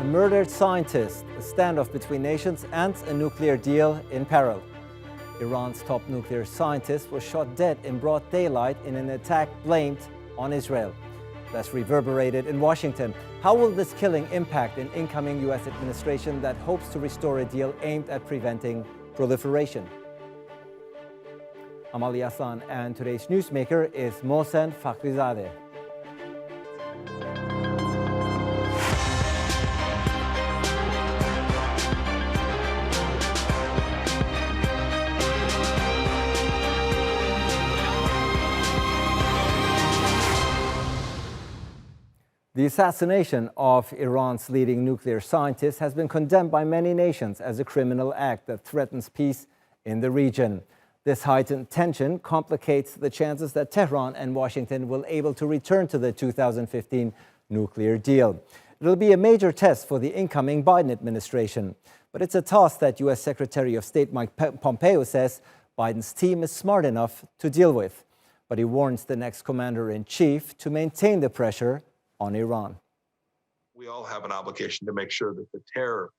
murdered scientist, a standoff between nations, and a nuclear deal in peril. Iran's top nuclear scientist was shot dead in broad daylight in an attack blamed on Israel. That's reverberated in Washington. How will this killing impact an incoming U.S. administration that hopes to restore a deal aimed at preventing proliferation? I'm Ali Hassan, and today's newsmaker is Mohsen Fakhrizadeh. The assassination of Iran's leading nuclear scientist has been condemned by many nations as a criminal act that threatens peace in the region. This heightened tension complicates the chances that Tehran and Washington will be able to return to the 2015 nuclear deal. It will be a major test for the incoming Biden administration, but it's a task that U.S. Secretary of State Mike Pompeo says Biden's team is smart enough to deal with. But he warns the next commander-in-chief to maintain the pressure on Iran. We all have an obligation to make sure that the terror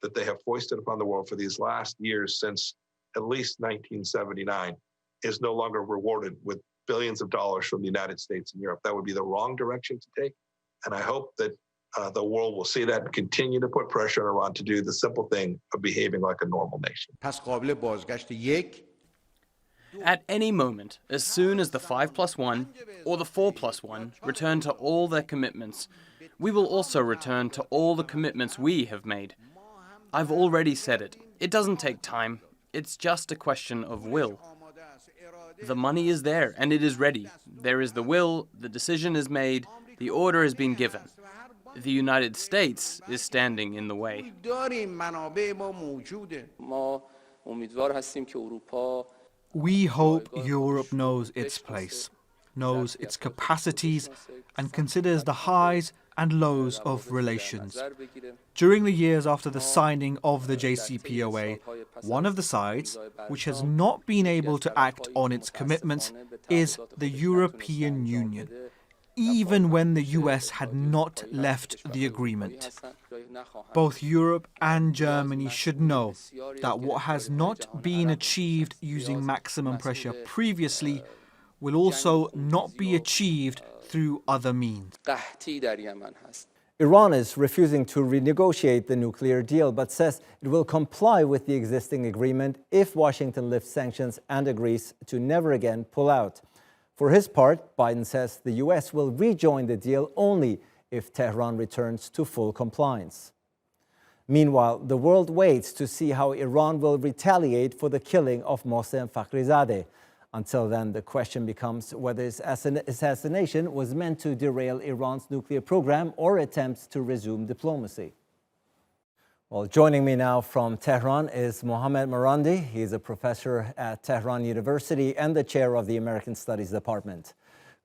that they have foisted upon the world for these last years since at least 1979 is no longer rewarded with billions of dollars from the United States and Europe. That would be the wrong direction to take. And I hope that the world will see that and continue to put pressure on Iran to do the simple thing of behaving like a normal nation. At any moment, as soon as the 5+1 or the 4+1 return to all their commitments, we will also return to all the commitments we have made. I've already said it. It doesn't take time. It's just a question of will. The money is there and it is ready. There is the will, the decision is made, the order has been given. The United States is standing in the way. We hope Europe knows its place, knows its capacities, and considers the highs and lows of relations. During the years after the signing of the JCPOA, one of the sides, which has not been able to act on its commitments, is the European Union, even when the US had not left the agreement. Both Europe and Germany should know that what has not been achieved using maximum pressure previously will also not be achieved through other means. Iran is refusing to renegotiate the nuclear deal, but says it will comply with the existing agreement if Washington lifts sanctions and agrees to never again pull out. For his part, Biden says the U.S. will rejoin the deal only if Tehran returns to full compliance. Meanwhile, the world waits to see how Iran will retaliate for the killing of Mohsen Fakhrizadeh. Until then, the question becomes whether his assassination was meant to derail Iran's nuclear program or attempts to resume diplomacy. Well, joining me now from Tehran is Mohammad Marandi. He is a professor at Tehran University and the chair of the American Studies Department.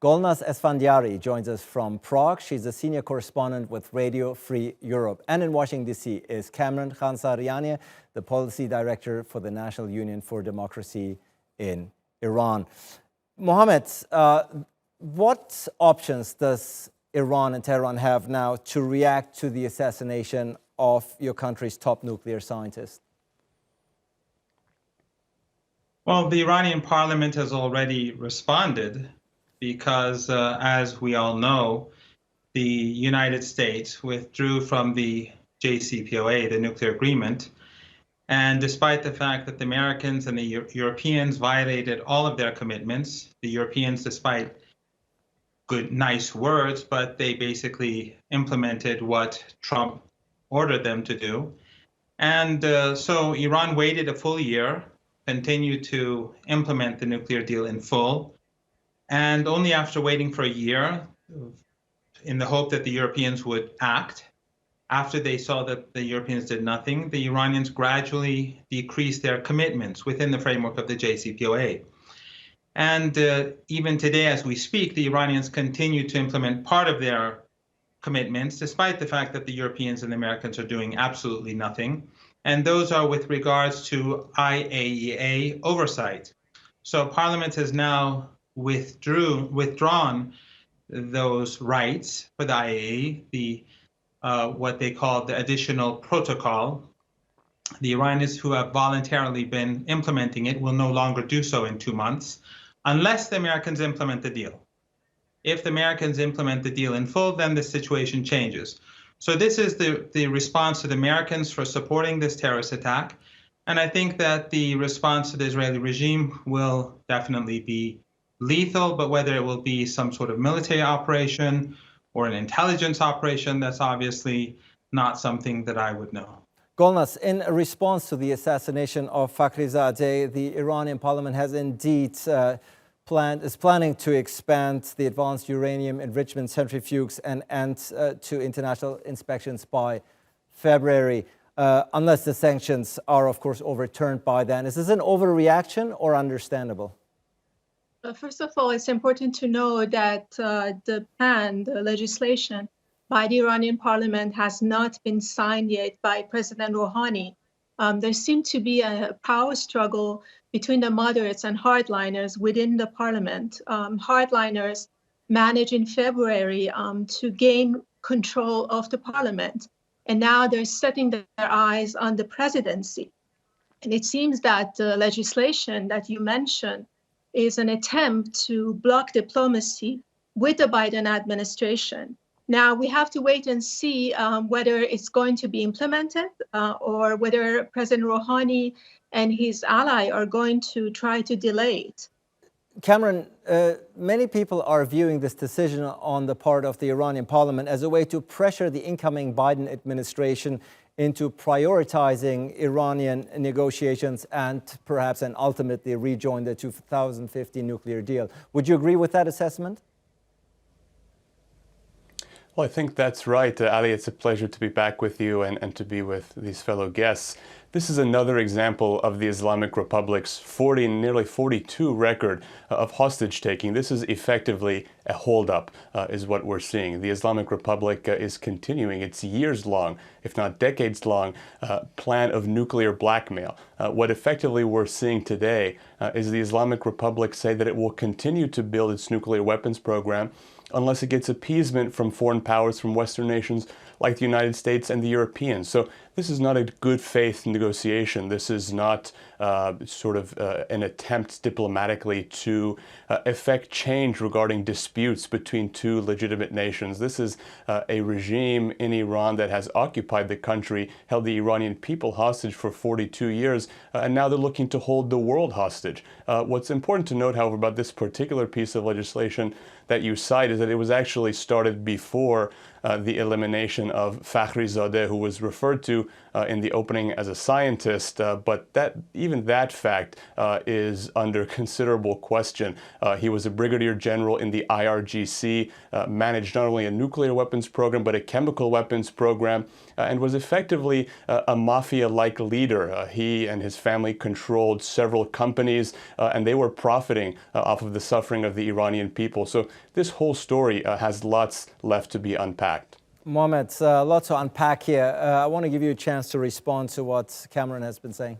Golnaz Esfandiari joins us from Prague. She's a senior correspondent with Radio Free Europe. And in Washington, D.C. is Khansarinia, the policy director for the National Union for Democracy in Iran. Mohammed, what options does Iran and Tehran have now to react to the assassination of your country's top nuclear scientist? Well, the Iranian parliament has already responded because, as we all know, the United States withdrew from the JCPOA, the nuclear agreement. And despite the fact that the Americans and the Europeans violated all of their commitments, the Europeans, despite good, nice words, but they basically implemented what Trump ordered them to do. And so Iran waited a full year, continued to implement the nuclear deal in full. And only after waiting for a year, in the hope that the Europeans would act, after they saw that the Europeans did nothing, the Iranians gradually decreased their commitments within the framework of the JCPOA. And even today, as we speak, the Iranians continue to implement part of their commitments, despite the fact that the Europeans and the Americans are doing absolutely nothing. And those are with regards to IAEA oversight. So Parliament has now withdrawn those rights for the IAEA. The what they call the additional protocol. The Iranians who have voluntarily been implementing it will no longer do so in 2 months unless the Americans implement the deal. If the Americans implement the deal in full, then the situation changes. So this is the response to the Americans for supporting this terrorist attack. And I think that the response to the Israeli regime will definitely be lethal, but whether it will be some sort of military operation or an intelligence operation, that's obviously not something that I would know. Golnaz, in response to the assassination of Fakhrizadeh, the Iranian parliament has indeed is planning to expand the advanced uranium enrichment centrifuges and end to international inspections by February, unless the sanctions are, of course, overturned by then. Is this an overreaction or understandable? First of all, it's important to know that the plan, the legislation by the Iranian parliament has not been signed yet by President Rouhani. There seemed to be a power struggle between the moderates and hardliners within the parliament. Hardliners managed in February to gain control of the parliament. And now they're setting their eyes on the presidency. And it seems that the legislation that you mentioned is an attempt to block diplomacy with the Biden administration. Now, we have to wait and see whether it's going to be implemented or whether President Rouhani and his ally are going to try to delay it. Cameron, many people are viewing this decision on the part of the Iranian parliament as a way to pressure the incoming Biden administration into prioritizing Iranian negotiations and perhaps and ultimately rejoin the 2015 nuclear deal. Would you agree with that assessment? Well, I think that's right. Ali, it's a pleasure to be back with you and to be with these fellow guests. This is another example of the Islamic Republic's nearly 42 record of hostage-taking. This is effectively a hold-up, is what we're seeing. The Islamic Republic is continuing its years-long, if not decades-long, plan of nuclear blackmail. What effectively we're seeing today is the Islamic Republic say that it will continue to build its nuclear weapons program unless it gets appeasement from foreign powers, from Western nations like the United States and the Europeans. So this is not a good faith negotiation. This is not an attempt diplomatically to effect change regarding disputes between two legitimate nations. This is a regime in Iran that has occupied the country, held the Iranian people hostage for 42 years, and now they're looking to hold the world hostage. What's important to note, however, about this particular piece of legislation that you cite is that it was actually started before the elimination of Fakhrizadeh, who was referred to in the opening as a scientist, but even that fact is under considerable question. He was a brigadier general in the IRGC, managed not only a nuclear weapons program, but a chemical weapons program, and was effectively a mafia-like leader. He and his family controlled several companies, and they were profiting off of the suffering of the Iranian people. So this whole story has lots left to be unpacked. Mohammad, lots to unpack here. I want to give you a chance to respond to what Cameron has been saying.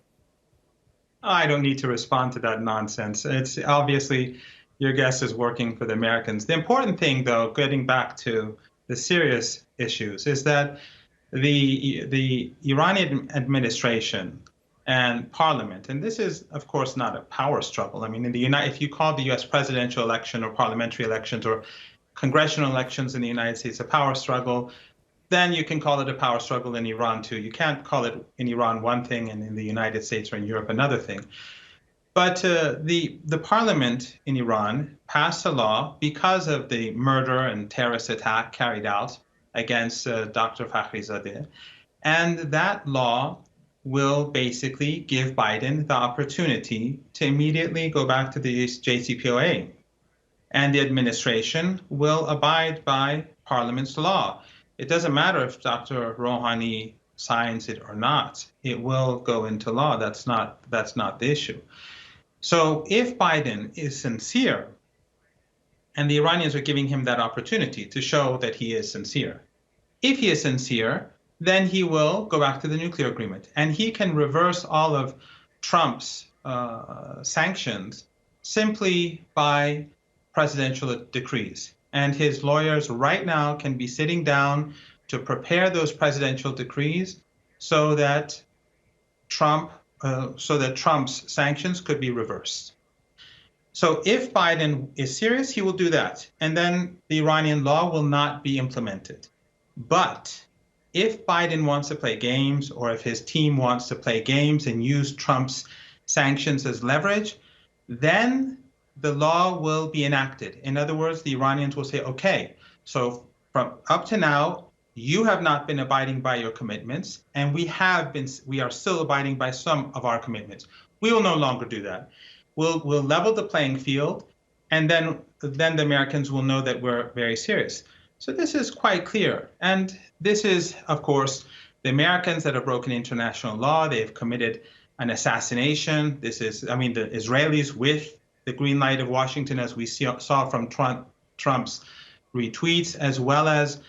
I don't need to respond to that nonsense. It's obviously your guest is working for the Americans. The important thing, though, getting back to the serious issues, is that the Iranian administration and parliament, and this is, of course, not a power struggle. I mean, if you call the U.S. presidential election or parliamentary elections or congressional elections in the United States a power struggle, then you can call it a power struggle in Iran too. You can't call it in Iran one thing and in the United States or in Europe another thing. But the parliament in Iran passed a law because of the murder and terrorist attack carried out against Dr. Fakhrizadeh. And that law will basically give Biden the opportunity to immediately go back to the JCPOA. And the administration will abide by Parliament's law. It doesn't matter if Dr. Rouhani signs it or not. It will go into law. That's not the issue. So if Biden is sincere, and the Iranians are giving him that opportunity to show that he is sincere, if he is sincere, then he will go back to the nuclear agreement. And he can reverse all of Trump's sanctions simply by presidential decrees. And his lawyers right now can be sitting down to prepare those presidential decrees so that Trump's sanctions could be reversed. So if Biden is serious, he will do that. And then the Iranian law will not be implemented. But if Biden wants to play games, or if his team wants to play games and use Trump's sanctions as leverage, then the law will be enacted. In other words, the Iranians will say, okay, so from up to now, you have not been abiding by your commitments, and we are still abiding by some of our commitments. We will no longer do that. We'll level the playing field, and then the Americans will know that we're very serious. So this is quite clear. And this is, of course, the Americans that have broken international law. They've committed an assassination. The Israelis with the green light of Washington, as we saw from Trump's retweets, as well as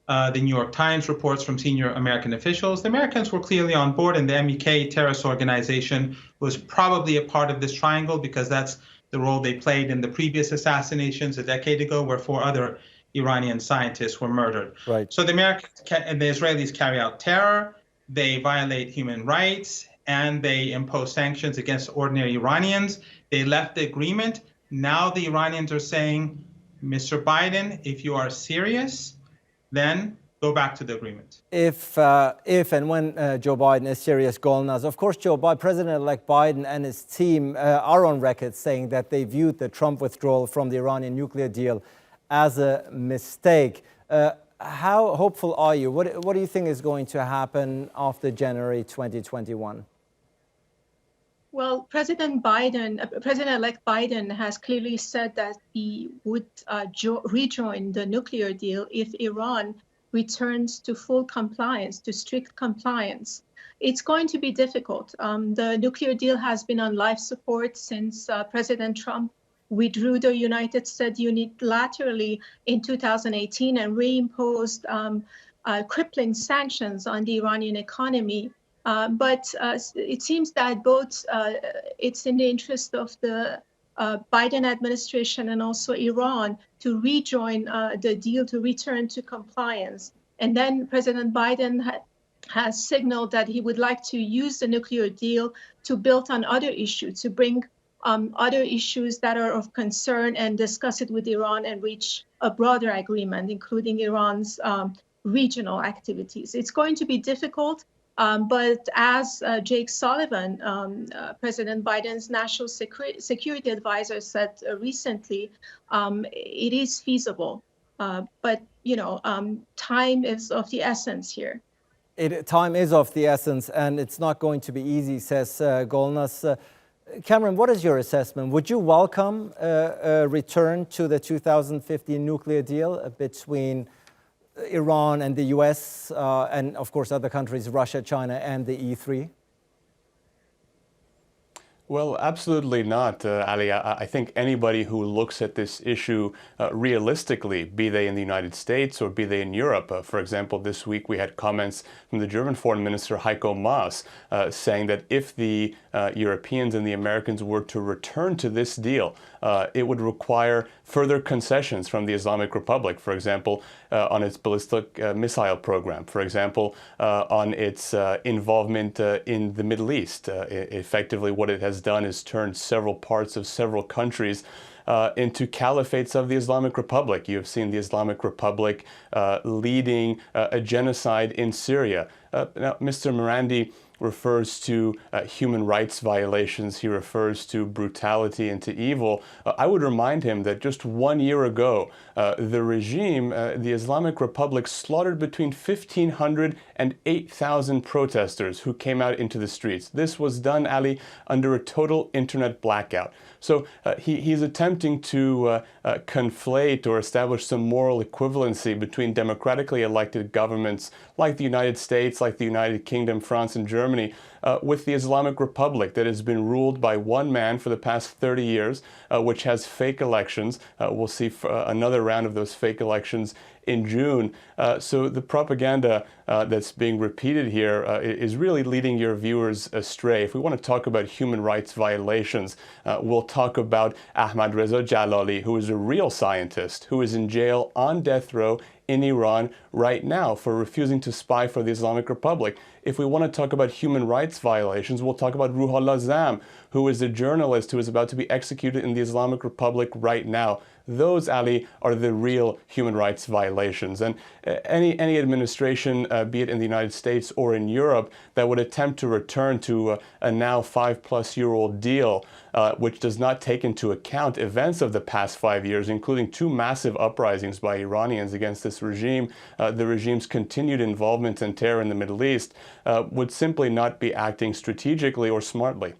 the New York Times reports from senior American officials. The Americans were clearly on board, and the MEK terrorist organization was probably a part of this triangle, because that's the role they played in the previous assassinations a decade ago, where 4 other Iranian scientists were murdered. Right. So the Americans and the Israelis carry out terror, they violate human rights, and they impose sanctions against ordinary Iranians. They left the agreement. Now the Iranians are saying, Mr. Biden, if you are serious, then go back to the agreement. If and when Joe Biden is serious, Golnaz, of course, President-elect Biden and his team are on record saying that they viewed the Trump withdrawal from the Iranian nuclear deal as a mistake. How hopeful are you? What do you think is going to happen after January 2021? Well, President-elect Biden has clearly said that he would rejoin the nuclear deal if Iran returns to full compliance, to strict compliance. It's going to be difficult. The nuclear deal has been on life support since President Trump withdrew the United States unilaterally in 2018 and reimposed crippling sanctions on the Iranian economy. But it seems that both it's in the interest of the Biden administration and also Iran to rejoin the deal, to return to compliance. And then President Biden has signaled that he would like to use the nuclear deal to build on other issues, to bring other issues that are of concern and discuss it with Iran and reach a broader agreement, including Iran's regional activities. It's going to be difficult. But as Jake Sullivan, President Biden's national security advisor, said recently, it is feasible. But, time is of the essence here. Time is of the essence, and it's not going to be easy, says Golnaz. Cameron, what is your assessment? Would you welcome a return to the 2015 nuclear deal between Iran and the US, and of course other countries, Russia, China, and the E3? Well, absolutely not, Ali. I think anybody who looks at this issue realistically, be they in the United States or be they in Europe, for example, this week we had comments from the German Foreign Minister Heiko Maas saying that if the Europeans and the Americans were to return to this deal, it would require further concessions from the Islamic Republic, for example, on its ballistic missile program, for example, on its involvement in the Middle East. Effectively, what it has done is turned several parts of several countries into caliphates of the Islamic Republic. You have seen the Islamic Republic leading a genocide in Syria. Now, Mr. Marandi refers to human rights violations. He refers to brutality and to evil. I would remind him that just 1 year ago, the regime, the Islamic Republic, slaughtered between 1,500 and 8,000 protesters who came out into the streets. This was done, Ali, under a total internet blackout. So he's attempting to conflate or establish some moral equivalency between democratically elected governments like the United States, like the United Kingdom, France, and Germany, with the Islamic Republic that has been ruled by one man for the past 30 years, which has fake elections. We'll see another round of those fake elections in June. So the propaganda that's being repeated here is really leading your viewers astray. If we want to talk about human rights violations, we'll talk about Ahmad Reza Jalali, who is a real scientist, who is in jail on death row in Iran right now for refusing to spy for the Islamic Republic. If we want to talk about human rights violations, we'll talk about Ruhollah Zam, who is a journalist who is about to be executed in the Islamic Republic right now. Those, Ali, are the real human rights violations. And any administration, be it in the United States or in Europe, that would attempt to return to a now 5-plus-year-old deal, which does not take into account events of the past 5 years, including 2 massive uprisings by Iranians against this regime, the regime's continued involvement in terror in the Middle East, would simply not be acting strategically or smartly.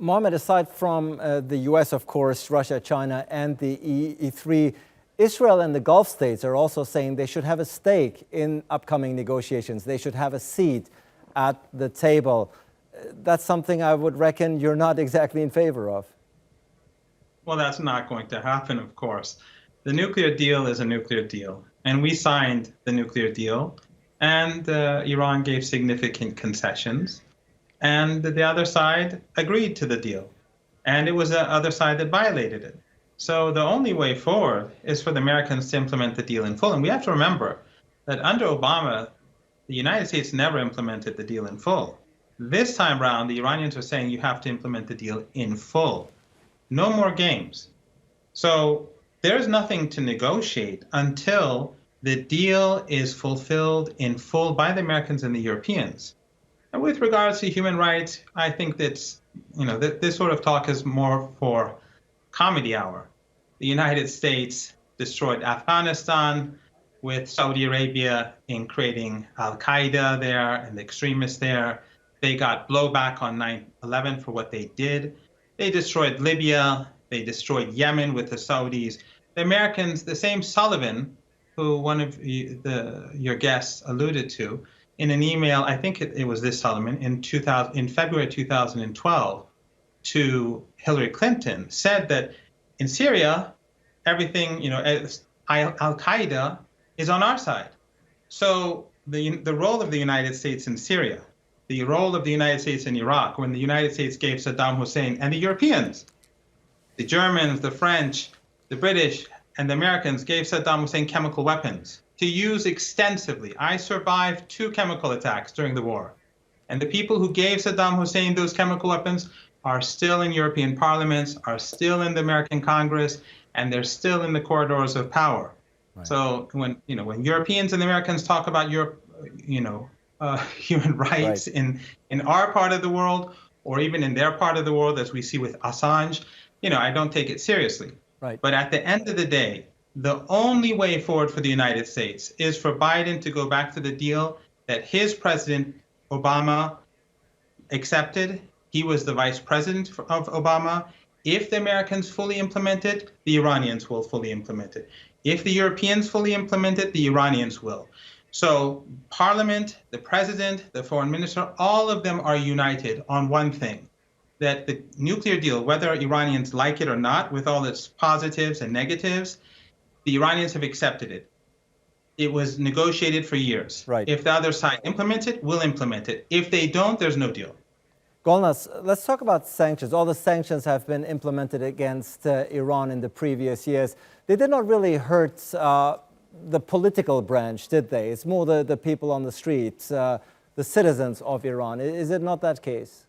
Mohammed, aside from the US, of course, Russia, China, and the E3, Israel and the Gulf states are also saying they should have a stake in upcoming negotiations. They should have a seat at the table. That's something I would reckon you're not exactly in favor of. Well, that's not going to happen, of course. The nuclear deal is a nuclear deal, and we signed the nuclear deal, and Iran gave significant concessions. And the other side agreed to the deal. And it was the other side that violated it. So the only way forward is for the Americans to implement the deal in full. And we have to remember that under Obama, the United States never implemented the deal in full. This time around, the Iranians are saying you have to implement the deal in full. No more games. So there's nothing to negotiate until the deal is fulfilled in full by the Americans and the Europeans. And with regards to human rights, I think that's, this sort of talk is more for comedy hour. The United States destroyed Afghanistan with Saudi Arabia in creating Al-Qaeda there and the extremists there. They got blowback on 9/11 for what they did. They destroyed Libya. They destroyed Yemen with the Saudis. The Americans, the same Sullivan, who one of your guests alluded to, in an email, I think it was this Sullivan, in February 2012 to Hillary Clinton, said that in Syria, everything, Al-Qaeda is on our side. So the role of the United States in Syria, the role of the United States in Iraq, when the United States gave Saddam Hussein and the Europeans, the Germans, the French, the British, and the Americans gave Saddam Hussein chemical weapons to use extensively. I survived 2 chemical attacks during the war. And the people who gave Saddam Hussein those chemical weapons are still in European parliaments, are still in the American Congress, and they're still in the corridors of power. Right. So when Europeans and Americans talk about human rights right. in our part of the world, or even in their part of the world, as we see with Assange, I don't take it seriously. Right. But at the end of the day, the only way forward for the United States is for Biden to go back to the deal that his president, Obama, accepted. He was the vice president of Obama. If the Americans fully implement it, the Iranians will fully implement it. If the Europeans fully implement it, the Iranians will. So Parliament, the president, the foreign minister, all of them are united on one thing, that the nuclear deal, whether Iranians like it or not, with all its positives and negatives, the Iranians have accepted it. It was negotiated for years. Right. If the other side implements it, we'll implement it. If they don't, there's no deal. Golnaz, let's talk about sanctions. All the sanctions have been implemented against Iran in the previous years. They did not really hurt the political branch, did they? It's more the people on the streets, the citizens of Iran. Is it not that case?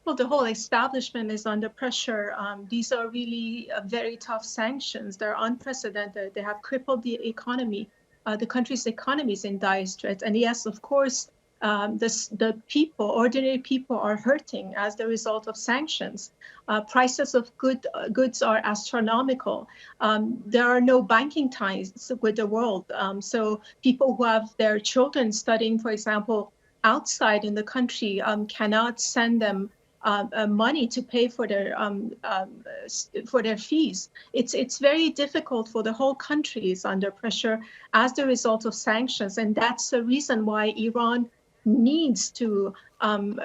Well, the whole establishment is under pressure. These are really very tough sanctions. They're unprecedented. They have crippled the economy. The country's economy is in dire straits. And yes, of course, the people, ordinary people, are hurting as the result of sanctions. Prices of goods are astronomical. There are no banking ties with the world. So people who have their children studying, for example, outside in the country cannot send them money to pay for their fees. It's very difficult for the whole country is under pressure as the result of sanctions, and that's the reason why Iran needs to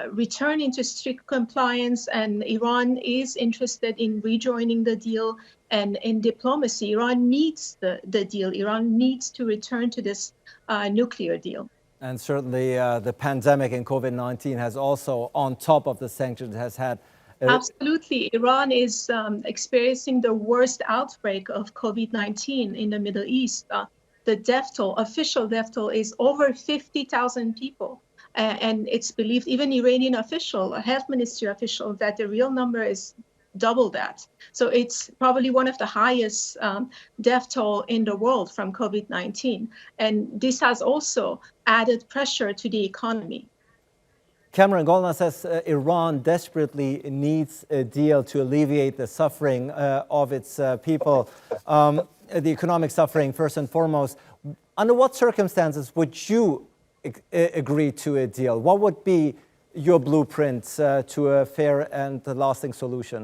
return into strict compliance, and Iran is interested in rejoining the deal and in diplomacy. Iran needs the deal. Iran needs to return to this nuclear deal. And certainly the pandemic and COVID-19 has also, on top of the sanctions, has had... Absolutely. Iran is experiencing the worst outbreak of COVID-19 in the Middle East. the death toll, official death toll, is over 50,000 people. And it's believed, even Iranian official, a health ministry official, that the real number is double that. So it's probably one of the highest death toll in the world from COVID-19. And this has also added pressure to the economy. Cameron, Golnaz says Iran desperately needs a deal to alleviate the suffering of its people, the economic suffering first and foremost. Under what circumstances would you agree to a deal? What would be your blueprint to a fair and lasting solution?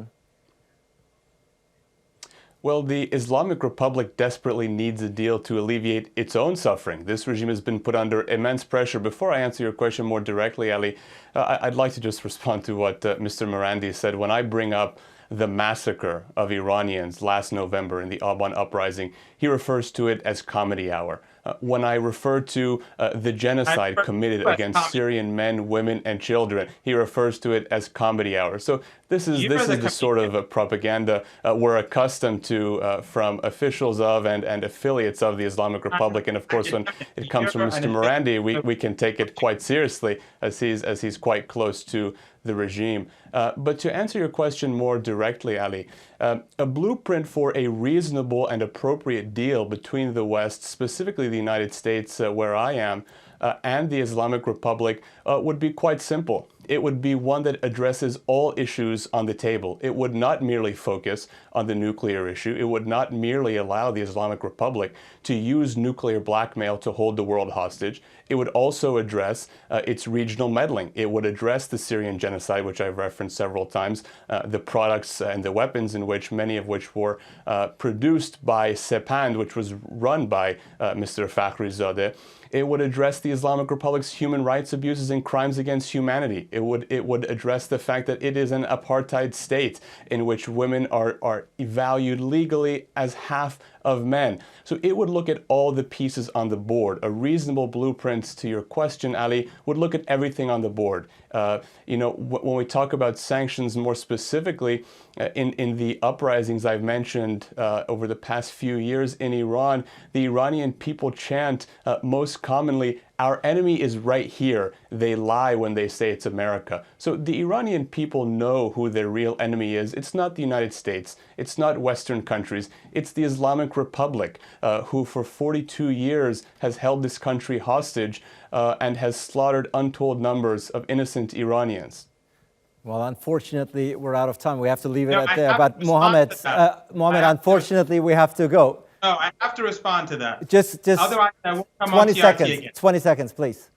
Well, the Islamic Republic desperately needs a deal to alleviate its own suffering. This regime has been put under immense pressure. Before I answer your question more directly, Ali, I'd like to just respond to what Mr. Marandi said. When I bring up the massacre of Iranians last November in the Aban uprising, he refers to it as comedy hour. When I refer to the genocide committed against Syrian men, women, and children, he refers to it as comedy hour. So this is the sort of propaganda we're accustomed to from officials of and affiliates of the Islamic Republic. And of course, when it comes from Mr. Marandi, we can take it quite seriously as he's quite close to the regime. But to answer your question more directly, Ali, a blueprint for a reasonable and appropriate deal between the West, specifically the United States, where I am, and the Islamic Republic would be quite simple. It would be one that addresses all issues on the table. It would not merely focus on the nuclear issue. It would not merely allow the Islamic Republic to use nuclear blackmail to hold the world hostage. It would also address its regional meddling. It would address the Syrian genocide, which I've referenced several times, the products and the weapons in which many of which were produced by Sepand, which was run by Mr. Fakhrizadeh. It would address the Islamic Republic's human rights abuses and crimes against humanity. It would address the fact that it is an apartheid state in which women are valued legally as half of men. So it would look at all the pieces on the board. A reasonable blueprint to your question, Ali, would look at everything on the board. When we talk about sanctions more specifically, in the uprisings I've mentioned over the past few years in Iran, the Iranian people chant most commonly, "Our enemy is right here. They lie when they say it's America." So the Iranian people know who their real enemy is. It's not the United States. It's not Western countries. It's the Islamic Republic, who for 42 years has held this country hostage and has slaughtered untold numbers of innocent Iranians. Well, unfortunately, we're out of time. We have to leave it at there. But Mohammed, unfortunately, we have to go. No, I have to respond to that. Just Otherwise, I won't come 20 on TRT seconds. again. 20 seconds, please.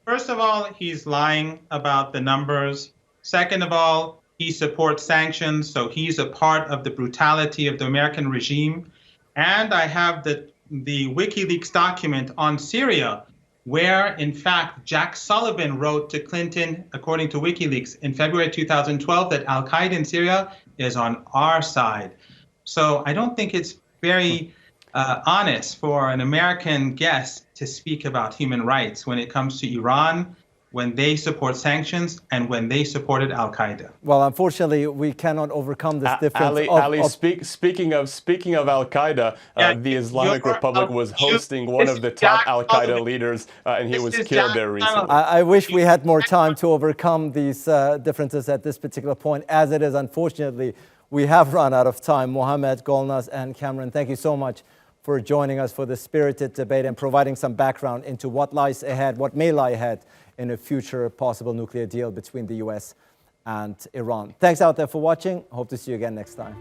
First of all, he's lying about the numbers. Second of all, he supports sanctions, so he's a part of the brutality of the American regime. And I have the WikiLeaks document on Syria, where, in fact, Jack Sullivan wrote to Clinton, according to WikiLeaks, in February 2012, that al-Qaeda in Syria is on our side. So I don't think it's very honest for an American guest to speak about human rights when it comes to Iran, when they support sanctions, and when they supported al-Qaeda. Well, unfortunately, we cannot overcome this difference. Speaking of al-Qaeda, the Islamic Republic was hosting one of the top al-Qaeda leaders, and he was killed there recently. I wish we had more time to overcome these differences at this particular point. As it is, unfortunately, we have run out of time. Mohammed, Golnaz, and Cameron, thank you so much for joining us for this spirited debate and providing some background into what lies ahead, what may lie ahead in a future possible nuclear deal between the US and Iran. Thanks out there for watching. Hope to see you again next time.